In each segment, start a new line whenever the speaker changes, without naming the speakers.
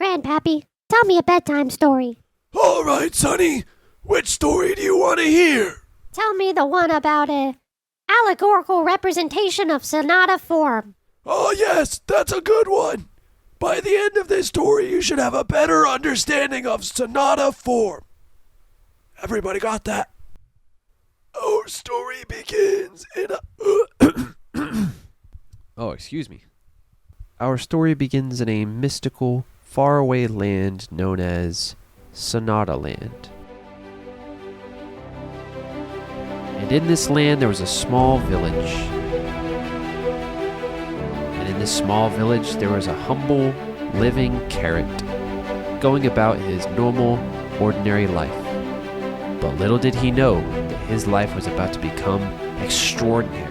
Grandpappy, tell me a bedtime story.
All right, Sonny. Which story do you want to hear?
Tell me the one about a allegorical representation of sonata form.
Oh, yes, that's a good one. By the end of this story, you should have a better understanding of sonata form. Everybody got that? Our story begins in a...
Oh, excuse me. Our story begins in a mystical, faraway land known as Sonata Land. And in this land there was a small village. And in this small village there was a humble, living carrot, going about his normal, ordinary life. But little did he know that his life was about to become extraordinary,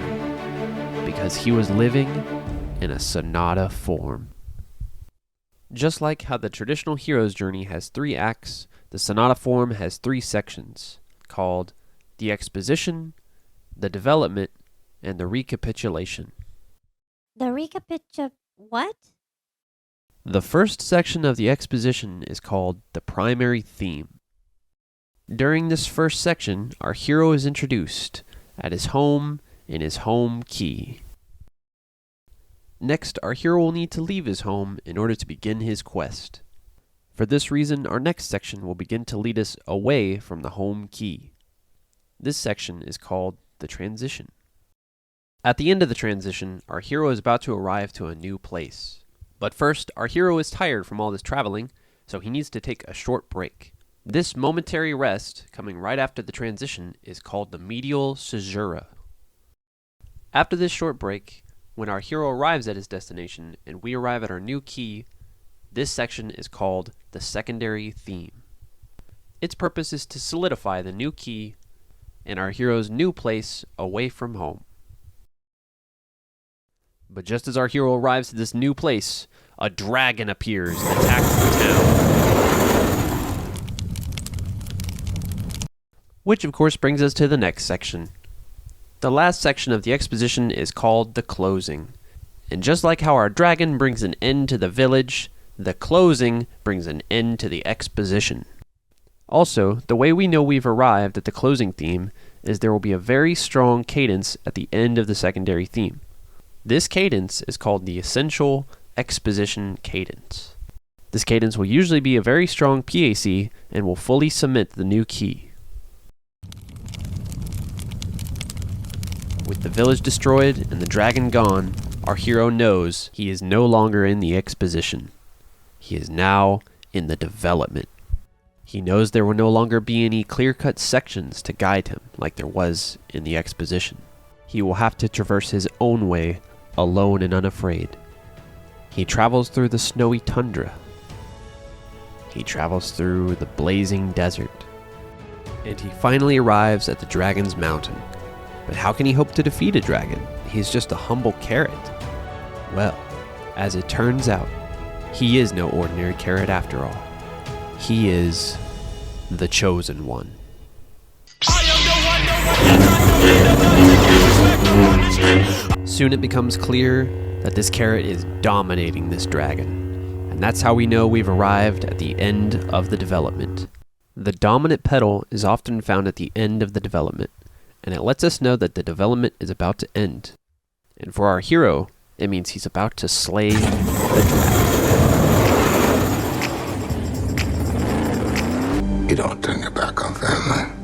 because he was living in a sonata form. Just like how the traditional hero's journey has 3 acts, the sonata form has 3 sections, called the exposition, the development, and the recapitulation.
What?
The first section of the exposition is called the primary theme. During this first section, our hero is introduced at his home in his home key. Next, our hero will need to leave his home in order to begin his quest. For this reason, our next section will begin to lead us away from the home key. This section is called the transition. At the end of the transition, our hero is about to arrive to a new place. But first, our hero is tired from all this traveling, so he needs to take a short break. This momentary rest, coming right after the transition, is called the medial caesura. After this short break, when our hero arrives at his destination and we arrive at our new key, this section is called the secondary theme. Its purpose is to solidify the new key and our hero's new place away from home. But just as our hero arrives to this new place, a dragon appears and attacks the town. Which of course brings us to the next section. The last section of the exposition is called the closing. And just like how our dragon brings an end to the village, the closing brings an end to the exposition. Also, the way we know we've arrived at the closing theme is there will be a very strong cadence at the end of the secondary theme. This cadence is called the essential exposition cadence. This cadence will usually be a very strong PAC and will fully cement the new key. With the village destroyed and the dragon gone, our hero knows he is no longer in the exposition. He is now in the development. He knows there will no longer be any clear-cut sections to guide him like there was in the exposition. He will have to traverse his own way, alone and unafraid. He travels through the snowy tundra. He travels through the blazing desert. And he finally arrives at the dragon's mountain. But how can he hope to defeat a dragon? He's just a humble carrot. Well, as it turns out, he is no ordinary carrot after all. He is the chosen one. Soon it becomes clear that this carrot is dominating this dragon. And that's how we know we've arrived at the end of the development. The dominant petal is often found at the end of the development, and it lets us know that the development is about to end. And for our hero, it means he's about to slay the dragon.
You don't turn your back on family.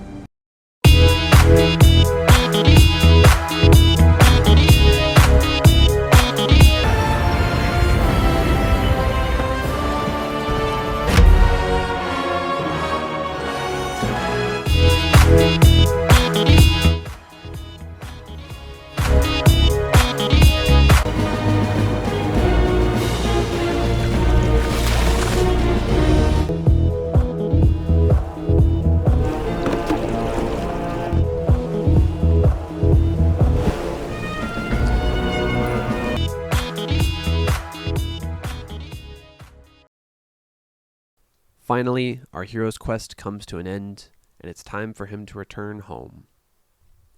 Finally, our hero's quest comes to an end, and it's time for him to return home.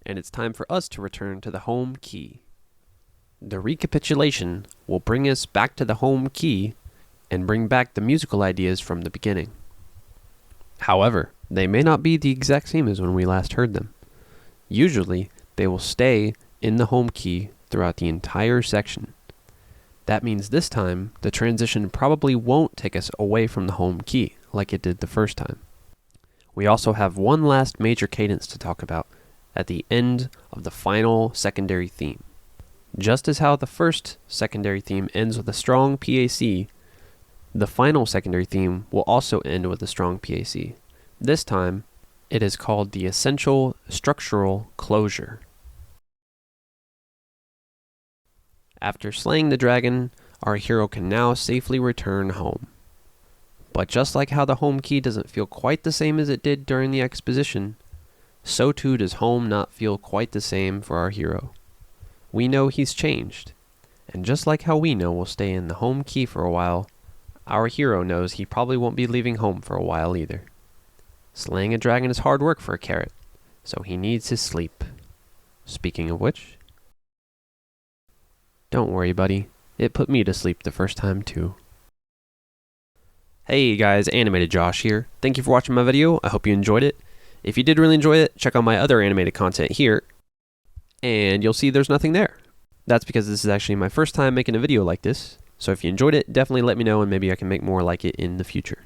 And it's time for us to return to the home key. The recapitulation will bring us back to the home key, and bring back the musical ideas from the beginning. However, they may not be the exact same as when we last heard them. Usually, they will stay in the home key throughout the entire section. That means this time, the transition probably won't take us away from the home key like it did the first time. We also have one last major cadence to talk about at the end of the final secondary theme. Just as how the first secondary theme ends with a strong PAC, the final secondary theme will also end with a strong PAC. This time, it is called the essential structural closure. After slaying the dragon, our hero can now safely return home. But just like how the home key doesn't feel quite the same as it did during the exposition, so too does home not feel quite the same for our hero. We know he's changed, and just like how we know we'll stay in the home key for a while, our hero knows he probably won't be leaving home for a while either. Slaying a dragon is hard work for a carrot, so he needs his sleep. Speaking of which, don't worry, buddy. It put me to sleep the first time, too. Hey guys, Animated Josh here. Thank you for watching my video. I hope you enjoyed it. If you did really enjoy it, check out my other animated content here, and you'll see there's nothing there. That's because this is actually my first time making a video like this, so if you enjoyed it, definitely let me know and maybe I can make more like it in the future.